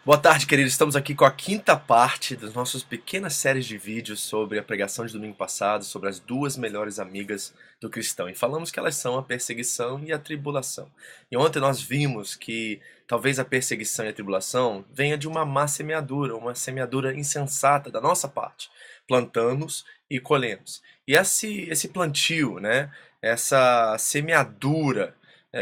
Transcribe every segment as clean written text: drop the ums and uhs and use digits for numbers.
Boa tarde, queridos. Estamos aqui com a quinta parte das nossas pequenas séries de vídeos sobre a pregação de domingo passado, sobre as duas melhores amigas do cristão. E falamos que elas são a perseguição e a tribulação. E ontem nós vimos que talvez a perseguição e a tribulação venha de uma má semeadura, uma semeadura insensata da nossa parte. Plantamos e colhemos. E esse plantio, né, essa semeadura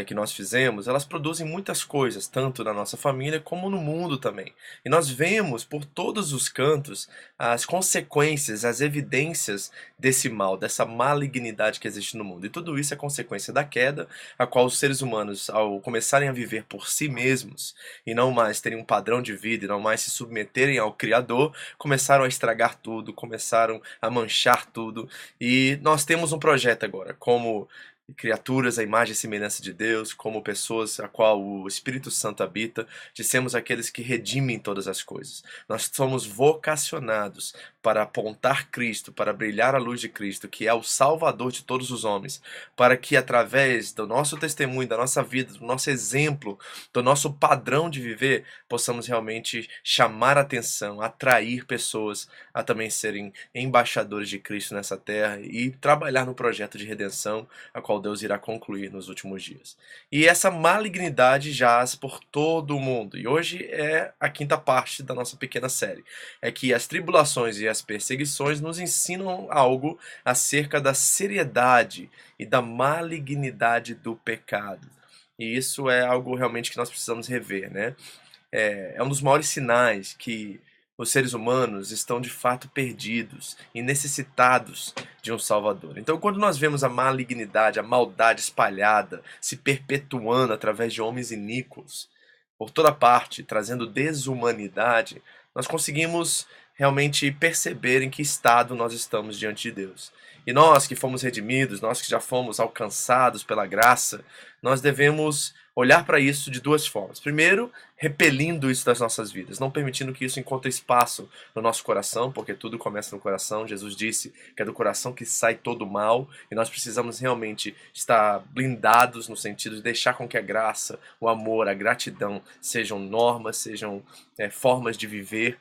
que nós fizemos, elas produzem muitas coisas, tanto na nossa família como no mundo também. E nós vemos por todos os cantos as consequências, as evidências desse mal, dessa malignidade que existe no mundo. E tudo isso é consequência da queda, a qual os seres humanos, ao começarem a viver por si mesmos e não mais terem um padrão de vida e não mais se submeterem ao Criador, começaram a estragar tudo, começaram a manchar tudo. E nós temos um projeto agora, como criaturas à imagem e semelhança de Deus, como pessoas a qual o Espírito Santo habita, de sermos aqueles que redimem todas as coisas. Nós somos vocacionados para apontar Cristo, para brilhar a luz de Cristo, que é o Salvador de todos os homens, para que através do nosso testemunho, da nossa vida, do nosso exemplo, do nosso padrão de viver, possamos realmente chamar a atenção, atrair pessoas a também serem embaixadores de Cristo nessa terra e trabalhar no projeto de redenção, a qual Deus irá concluir nos últimos dias. E essa malignidade jaz por todo o mundo. E hoje é a quinta parte da nossa pequena série. É que as tribulações e as perseguições nos ensinam algo acerca da seriedade e da malignidade do pecado. E isso é algo realmente que nós precisamos rever, né? É um dos maiores sinais que os seres humanos estão de fato perdidos e necessitados de um Salvador. Então, quando nós vemos a malignidade, a maldade espalhada, se perpetuando através de homens iníquos, por toda parte, trazendo desumanidade, nós conseguimos realmente perceber em que estado nós estamos diante de Deus. E nós que fomos redimidos, nós que já fomos alcançados pela graça, nós devemos olhar para isso de duas formas. Primeiro, repelindo isso das nossas vidas, não permitindo que isso encontre espaço no nosso coração, porque tudo começa no coração. Jesus disse que é do coração que sai todo o mal, e nós precisamos realmente estar blindados no sentido de deixar com que a graça, o amor, a gratidão sejam normas, sejam formas de viver,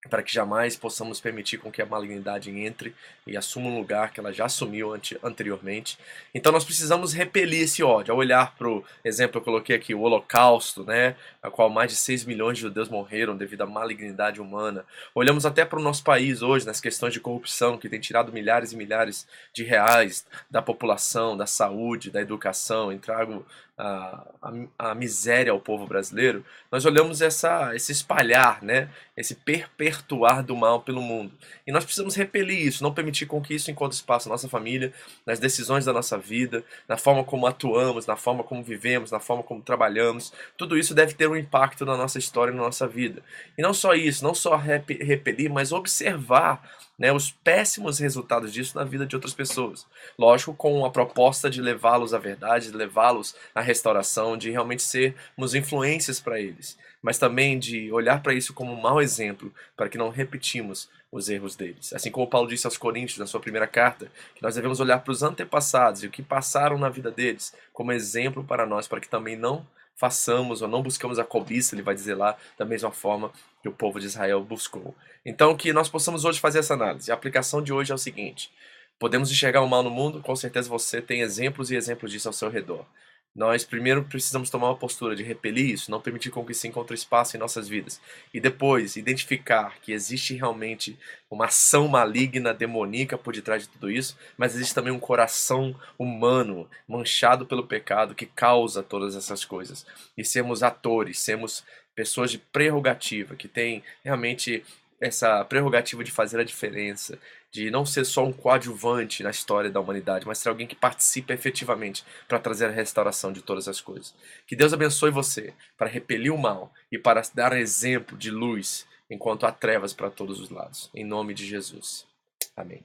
para que jamais possamos permitir com que a malignidade entre e assuma um lugar que ela já assumiu anteriormente. Então nós precisamos repelir esse ódio. Ao olhar para o exemplo, eu coloquei aqui o Holocausto, né, a qual mais de 6 milhões de judeus morreram devido à malignidade humana. Olhamos até para o nosso país hoje, nas questões de corrupção, que tem tirado milhares e milhares de reais da população, da saúde, da educação, entrago a miséria ao povo brasileiro. Nós olhamos esse espalhar, né, esse perpetuar do mal pelo mundo. E nós precisamos repelir isso, não permitir com que isso encontre espaço na nossa família, nas decisões da nossa vida, na forma como atuamos, na forma como vivemos, na forma como trabalhamos. Tudo isso deve ter um impacto na nossa história e na nossa vida. E não só isso, não só repelir, mas observar, né, os péssimos resultados disso na vida de outras pessoas. Lógico, com a proposta de levá-los à verdade, de levá-los à restauração, de realmente sermos influências para eles, mas também de olhar para isso como um mau exemplo, para que não repetimos os erros deles. Assim como Paulo disse aos Coríntios, na sua primeira carta, que nós devemos olhar para os antepassados e o que passaram na vida deles como exemplo para nós, para que também não façamos ou não buscamos a cobiça, ele vai dizer lá, da mesma forma que o povo de Israel buscou. Então, que nós possamos hoje fazer essa análise. A aplicação de hoje é o seguinte: podemos enxergar o mal no mundo? Com certeza você tem exemplos e exemplos disso ao seu redor. Nós primeiro precisamos tomar uma postura de repelir isso, não permitir com que isso encontre espaço em nossas vidas. E depois, identificar que existe realmente uma ação maligna, demoníaca por detrás de tudo isso, mas existe também um coração humano manchado pelo pecado que causa todas essas coisas. E sermos atores, sermos pessoas de prerrogativa, que têm realmente essa prerrogativa de fazer a diferença, de não ser só um coadjuvante na história da humanidade, mas ser alguém que participe efetivamente para trazer a restauração de todas as coisas. Que Deus abençoe você para repelir o mal e para dar exemplo de luz enquanto há trevas para todos os lados. Em nome de Jesus. Amém.